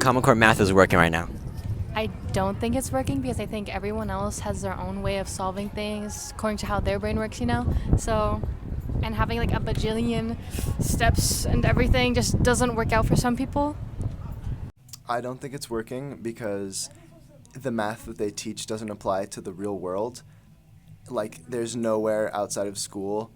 Common Core Math is working right now? I don't think it's working because I think everyone else has their own way of solving things according to how their brain works, So, and having like a bajillion steps and everything just doesn't work out for some people. I don't think it's working because the math that they teach doesn't apply to the real world. Like, there's nowhere outside of school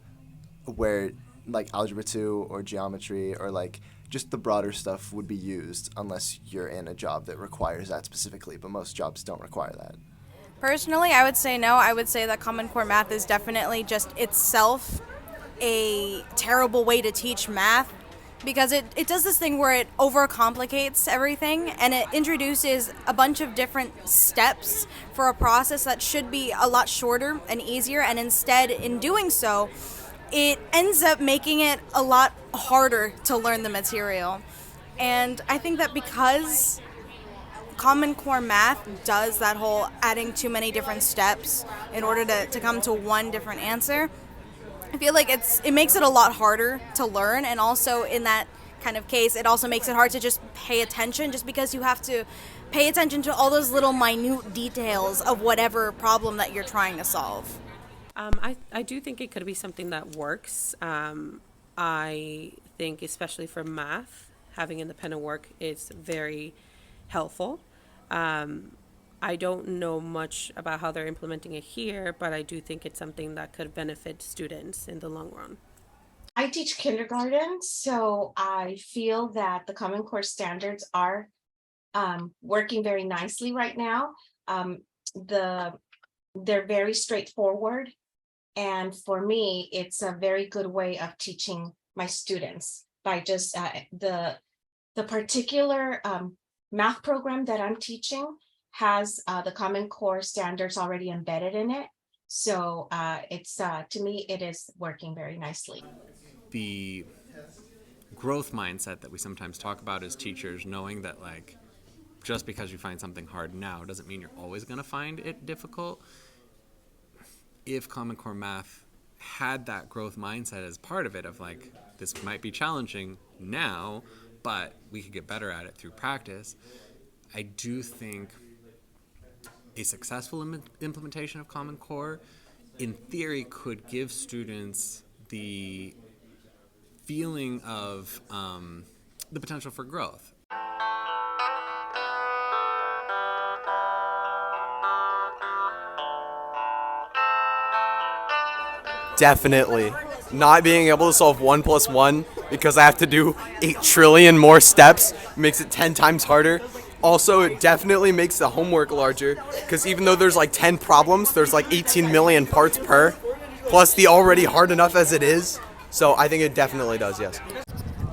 where, like, Algebra 2 or geometry or, like, just the broader stuff would be used unless you're in a job that requires that specifically, but most jobs don't require that. Personally, I would say no. I would say that Common Core Math is definitely just itself a terrible way to teach math because it does this thing where it overcomplicates everything and it introduces a bunch of different steps for a process that should be a lot shorter and easier, and instead, in doing so, it ends up making it a lot harder to learn the material. And I think that because Common Core Math does that whole adding too many different steps in order to come to one different answer, I feel like it makes it a lot harder to learn, and also in that kind of case, it also makes it hard to just pay attention, just because you have to pay attention to all those little minute details of whatever problem that you're trying to solve. I do think it could be something that works. I think, especially for math, having independent work is very helpful. I don't know much about how they're implementing it here, but I do think it's something that could benefit students in the long run. I teach kindergarten, so I feel that the Common Core standards are working very nicely right now. They're very straightforward, and for me, it's a very good way of teaching my students by just the particular math program that I'm teaching has the Common Core standards already embedded in it. So it's to me, it is working very nicely. The growth mindset that we sometimes talk about as teachers, knowing that like just because you find something hard now doesn't mean you're always going to find it difficult. If Common Core Math had that growth mindset as part of it, of like, this might be challenging now, but we could get better at it through practice, I do think a successful implementation of Common Core, in theory, could give students the feeling of the potential for growth. Definitely. Not being able to solve 1 plus 1 because I have to do 8 trillion more steps makes it 10 times harder. Also, it definitely makes the homework larger because even though there's like 10 problems, there's like 18 million parts per, plus the already hard enough as it is. So I think it definitely does, yes.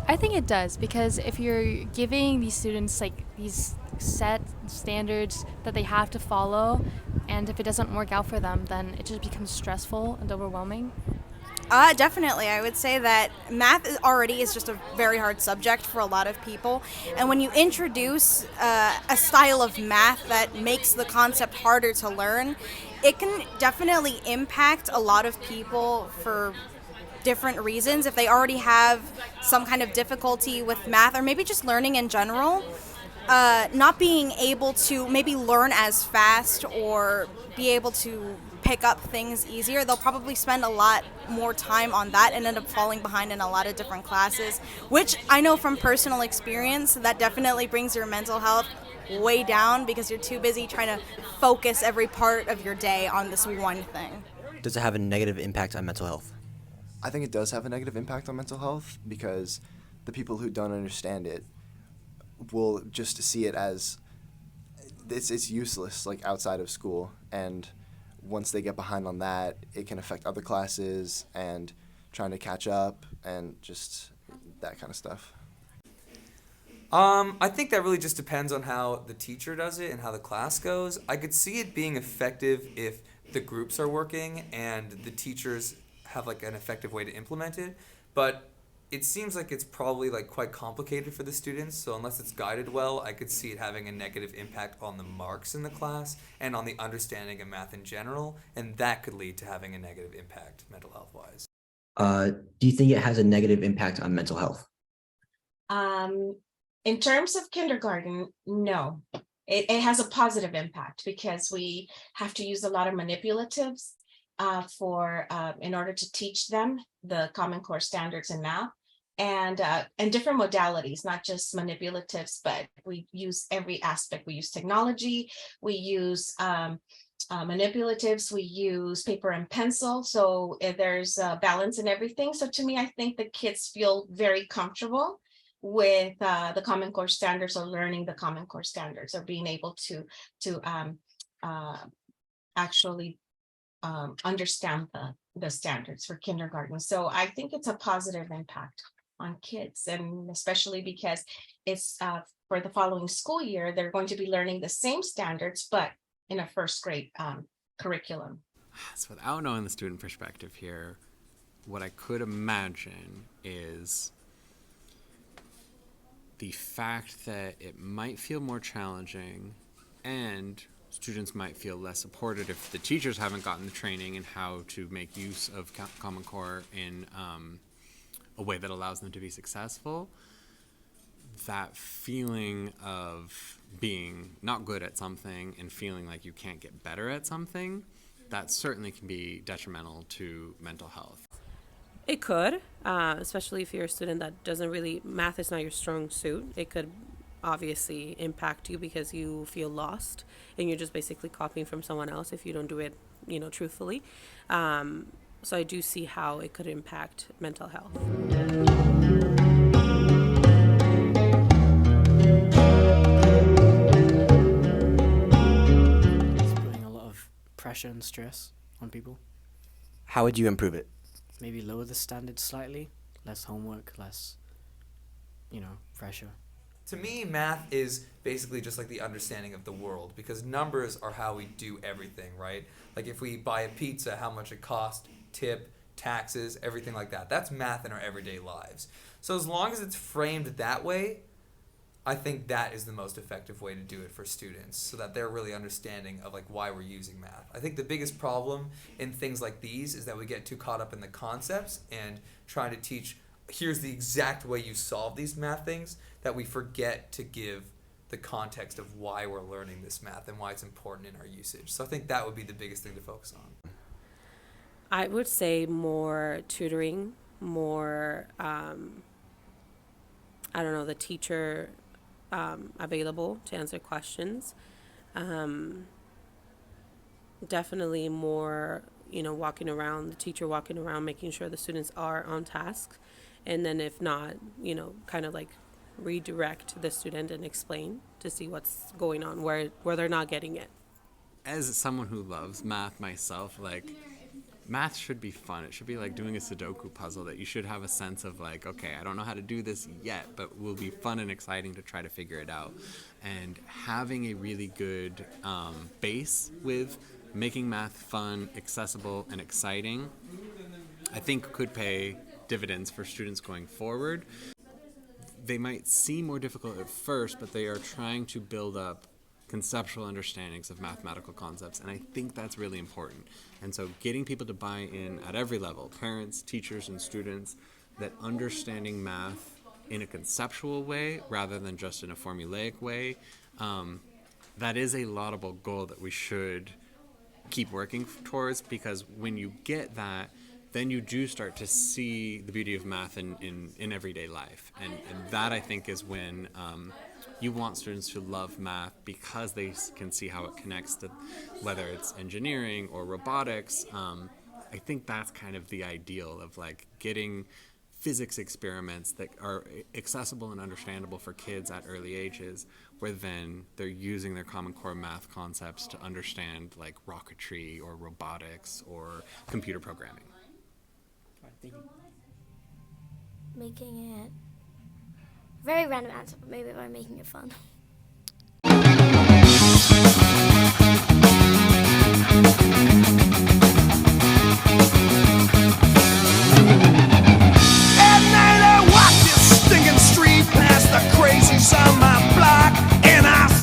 I think it does because if you're giving these students like these set standards that they have to follow, and if it doesn't work out for them, then it just becomes stressful and overwhelming. Definitely. I would say that math already is just a very hard subject for a lot of people. And when you introduce a style of math that makes the concept harder to learn, it can definitely impact a lot of people for different reasons. If they already have some kind of difficulty with math, or maybe just learning in general, not being able to maybe learn as fast or be able to pick up things easier, they'll probably spend a lot more time on that and end up falling behind in a lot of different classes, which I know from personal experience that definitely brings your mental health way down because you're too busy trying to focus every part of your day on this one thing. Does it have a negative impact on mental health? I think it does have a negative impact on mental health because the people who don't understand it will just see it as it's useless, like outside of school, and once they get behind on that, it can affect other classes and trying to catch up and just that kind of stuff. I think that really just depends on how the teacher does it and how the class goes. I could see it being effective if the groups are working and the teachers have like an effective way to implement it, but it seems like it's probably like quite complicated for the students, so unless it's guided well, I could see it having a negative impact on the marks in the class and on the understanding of math in general, and that could lead to having a negative impact mental health wise. Do you think it has a negative impact on mental health? Um, In terms of kindergarten, no. It has a positive impact because we have to use a lot of manipulatives in order to teach them the Common Core standards in math and different modalities, not just manipulatives, but we use every aspect. We use technology, we use manipulatives, we use paper and pencil. So there's a balance in everything. So to me, I think the kids feel very comfortable with the Common Core standards or learning the Common Core standards or being able to actually understand the standards for kindergarten. So I think it's a positive impact on kids, and especially because it's for the following school year, they're going to be learning the same standards, but in a first grade curriculum. So without knowing the student perspective here, what I could imagine is the fact that it might feel more challenging and students might feel less supported if the teachers haven't gotten the training in how to make use of Common Core in a way that allows them to be successful. That feeling of being not good at something and feeling like you can't get better at something, that certainly can be detrimental to mental health. It could, especially if you're a student that doesn't really, math is not your strong suit. It could obviously impact you because you feel lost and you're just basically copying from someone else if you don't do it, truthfully. So I do see how it could impact mental health. It's putting a lot of pressure and stress on people. How would you improve it? Maybe lower the standards slightly, less homework, less, pressure. To me, math is basically just like the understanding of the world, because numbers are how we do everything, right? Like if we buy a pizza, how much it cost, tip, taxes, everything like that. That's math in our everyday lives. So as long as it's framed that way, I think that is the most effective way to do it for students, so that they're really understanding of like why we're using math. I think the biggest problem in things like these is that we get too caught up in the concepts and trying to teach, here's the exact way you solve these math things, that we forget to give the context of why we're learning this math and why it's important in our usage. So I think that would be the biggest thing to focus on. I would say more tutoring, more, the teacher available to answer questions. Definitely more, the teacher walking around, making sure the students are on task. And then if not, kind of like redirect the student and explain to see what's going on, where they're not getting it. As someone who loves math myself, math should be fun. It should be like doing a Sudoku puzzle, that you should have a sense of like, okay, I don't know how to do this yet, but it will be fun and exciting to try to figure it out. And having a really good base with making math fun, accessible, and exciting, I think could pay dividends for students going forward. They might seem more difficult at first, but they are trying to build up conceptual understandings of mathematical concepts, and I think that's really important. And so getting people to buy in at every level, parents, teachers, and students, that understanding math in a conceptual way rather than just in a formulaic way, that is a laudable goal that we should keep working towards, because when you get that, then you do start to see the beauty of math in everyday life. And that, I think, is when you want students to love math, because they can see how it connects to whether it's engineering or robotics. I think that's kind of the ideal of getting physics experiments that are accessible and understandable for kids at early ages, where then they're using their Common Core math concepts to understand rocketry or robotics or computer programming. Making it very random answer, but maybe by making it fun.